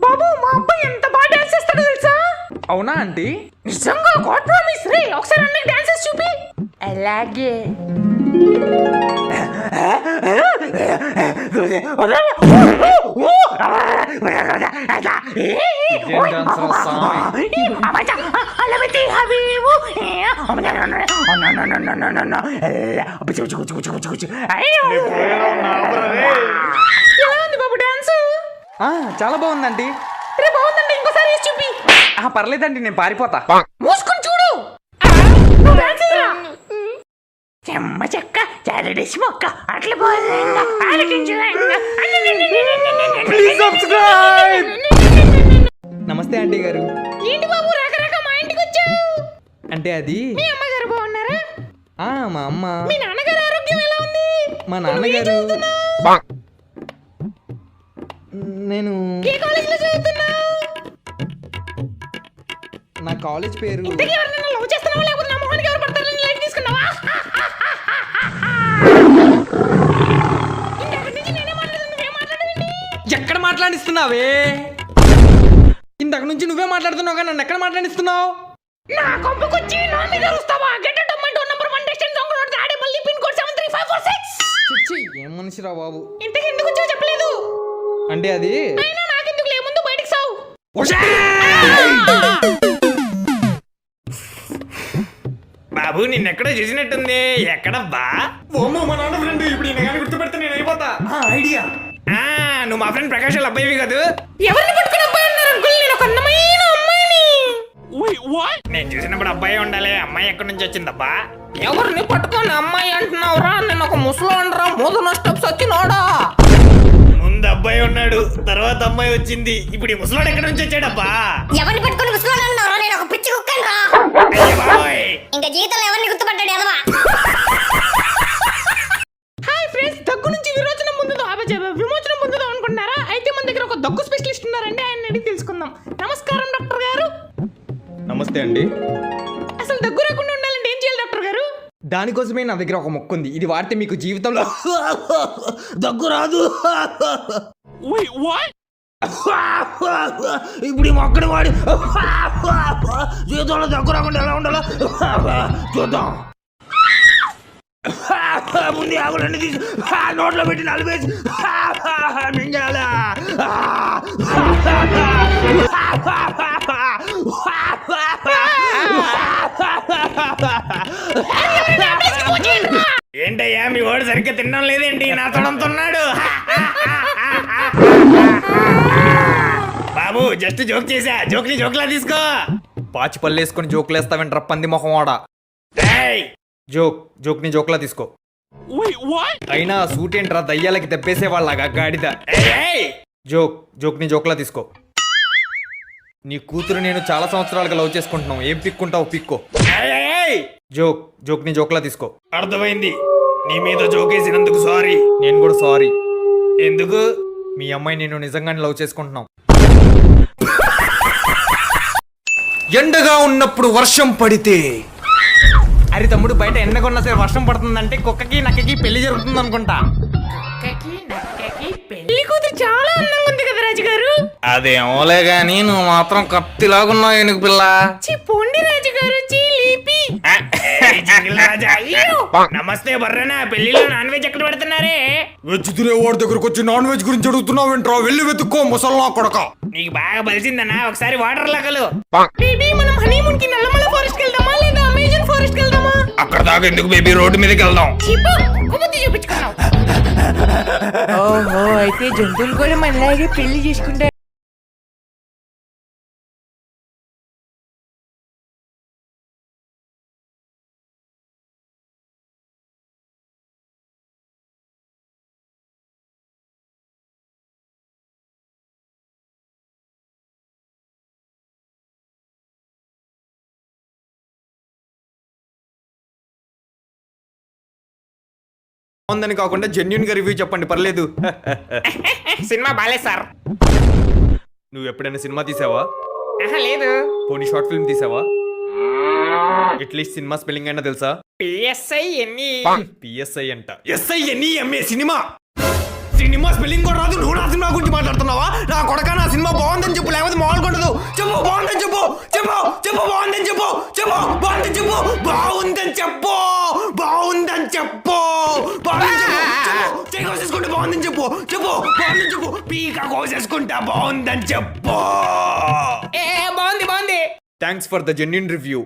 బాబు మా అబ్బాయి ఎంత బాగా డాన్స్ చేస్తాడో తెలుసా? అవునా ఆంటీ? నిజంగా గాడ్ ప్రామిస్ రే. ఒకసారి అన్నకి డాన్సెస్ చూపి. అలాగే. ఎలా ఉంది బాబు డాన్స్? చాలా బాగుందండి. బాగుందండి, ఇంకోసారి వేసి చూపి. పర్లేదండి, నేను పారిపోతా. మూసుకొని చూడు. చెమ్మ చెక్క చారడేసి మొక్క అట్లా నమస్తే ఆంటీ గారు. ఏంటి బాబు రకరక మా ఇంటికి వచ్చావు? అంటే అది మీ అమ్మగారు బాగున్నారా? మా అమ్మ. మీ నాన్నగారు ఆరోగ్యం ఎలా ఉంది? మా నాన్నగారు. నేను ఏ కాలేజీలో చదువుతున్నావు? నా కాలేజ్ పేరు. ఇంతకీ ఎవరైనా లవ్ చేస్తున్నావా లేకపోతే నా మొహానికి ఎవరు పడతారని లైట్ తీసుకున్నావా? ఇంతకీ నుంచి నేనే మాట్లాడుతున్నా, నువ్వే మాట్లాడవేంటి? ఎక్కడ మాట్లాడిస్తున్నావే? ఇంతకు నుంచి నువ్వే మాట్లాడుతున్నావు కానీ నన్ను ఎక్కడ మాట్లాడిస్తున్నావు? నా కొంపకొచ్చి నా మీద వస్తావా? Get tomato number 1 destination song road దాడి మళ్ళీ పిన్ కోడ్ 73546. చిచ్చి, ఏం మనిషిరా బాబు. ఇంతకీ ఎందుకు వచ్చావో చెప్పలేదు. అంటే అది అయినా నాకెందుకు లే, ముందు బయటికి సావు. బాబు నిన్నెక్కడో చూసినట్టుంది. ఎక్కడబ్బా? మా నాన్న ఫ్రెండ్. ఇప్పుడు గుర్తుపెడితే నేను అయిపోతా. ఐడియా. నువ్వు మా ఫ్రెండ్ ప్రకాష్ వాళ్ళ అబ్బాయివి కాదు? ఎవరిని పట్టుకుని అబ్బాయి అన్నారు అంకుల్? నేను ఒక అందమైన అమ్మాయిని. నేను చూసినప్పుడు అబ్బాయి ఉండాలి. అమ్మాయి ఎక్కడి నుంచి వచ్చిందబ్బా? ఎవరిని పట్టుకొని అమ్మాయి అంటున్నావురా? నేను ఒక ముసలోండ్రా, మూడు నష్టం సచ్చినోడా. ముందు అబ్బాయి ఉన్నాడు, తర్వాత అమ్మాయి వచ్చింది. ఇప్పుడు ఈ ముసలాడు ఎక్కడి నుంచి వచ్చాడబ్బా? ఎవరిని పట్టుకుని ముసలోడు అన్నారా? నేను ఒక పిచ్చి కుక్కను రా. అయ్య బాబోయ్. ఇంకా జీవితంలో ఎవరిని గుర్తుపట్టాడు ఎదవా? హాయ్ ఫ్రెండ్స్, దగ్గు నుంచి విమోచనం పొందుదాం అనుకుంటున్నారా? అయితే మన దగ్గర ఒక దగ్గు స్పెషలిస్ట్ ఉన్నారండి, ఆయన అడిగి తెలుసుకుందాం. నమస్కారం డాక్టర్ గారు. నమస్తే అండి. అసలు దగ్గు రాకుండా ఉండాలంటే ఏం చేయాలి డాక్టర్ గారు? దానికోసమే నా దగ్గర ఒక మొక్క ఉంది. ఇది వాడితే మీకు జీవితంలో దగ్గు రాదు. ఇప్పుడు ఈ మొక్కని వాడి జీవితంలో దగ్గు రాకుండా ఎలా ఉండాలో చూద్దాం. ముందు ఆకులన్నీ తీసి నోట్లో పెట్టి నలిపేసి మింగాలా. ఏంటయ్యా మీ వాడు సరిగ్గా తినడం లేదేంటి? నా తొడంతున్నాడు. బాబు జస్ట్ జోక్ చేసా. జోక్ని జోక్లా తీసుకో. పాచి పళ్ళేసుకొని జోకులేస్తావేంట్రా పంది మొహం వాడా. జోక్ని జోక్లా తీసుకో. అయినా సూట్ ఏంట్రా దయ్యాలకి దెబ్బేసేవాళ్ళగా గాడిద. జోక్ని జోక్లా తీసుకో. నీ కూతురు నేను చాలా సంవత్సరాలుగా లవ్ చేసుకుంటున్నావు. ఏం పిక్కుంటావు పిక్కో. జోక్ని జోక్లా తీసుకో. అర్థమైంది. నీ మీద జోకేసినందుకు సారీ. నేను కూడా సారీ. ఎందుకు? మీ అమ్మాయి నేను నిజంగానే లవ్ చేసుకుంటున్నాం. ఎండగా ఉన్నప్పుడు వర్షం పడితే. అరే తమ్ముడు, బయట ఎండగా ఉన్నా సరే వర్షం పడుతుందంటే కుక్కకి నక్కకి పెళ్లి జరుగుతుంది అనుకుంటా. పెళ్లి కూతురు చాలా అందంగా ఉంది కదా రాజుగారు. అదేమోలే గాని నువ్వు మాత్రం కత్తిలాగున్నావు ఎనుగు పిల్ల. పోండి రాజుగారు, చీలిపి. నమస్తే బర్రనా. పెళ్లిలో నాన్ వెజ్ ఎక్కడ పెడుతున్నారే? వెజ్ తినేవాడి దగ్గరకు వచ్చి నాన్ వెజ్ గురించి అడుగుతున్నావేంట్రా? వెళ్ళి వెతుక్కో ముసల్లా కొడక. నీకు బాగా బలిసిందన్నా. ఒకసారి వాటర్ లాగలు. బేబీ, మనం హనీమూన్ కి నల్లమల ఫారెస్ట్ కి వెళ్దామా లేదా అమెజాన్ ఫారెస్ట్ కి వెళ్దామా? అక్కడ దాకా ఎందుకు బేబీ? రోడ్డు మీదకి వెళ్దాం. చూపించుకున్నావు. ఓహో, అయితే జంతువులు కూడా మనలాగే పెళ్లి చేసుకుంటారు. ఉందని కాకుండా జెన్యున్ గా రివ్యూ చెప్పండి, పర్లేదు. సినిమా బాలేదు సార్. నువ్వు ఎప్పుడైనా సినిమా తీసావా? లేదు. పోనీ షార్ట్ ఫిల్మ్ తీసావా? అట్లీస్ట్ సినిమా స్పెల్లింగ్ అయినా తెలుసా? పిఎస్ఐ అంట. సినిమా స్పెల్లింగ్ కూడా రాదు. నువ్వు నా సినిమా గురించి మాట్లాడుతున్నావా? నా కొడక, నా సినిమా బాగుందని బాగుందని చెప్పు బాగుందని చెప్పు బాగుందని చెప్పు చెయ్యి కోసేసుకుంటే బాగుందని చెప్పు బాగుందని చెప్పు పీక కోసేసుకుంటా బాగుందని చెప్పు బాగుంది thanks for the genuine review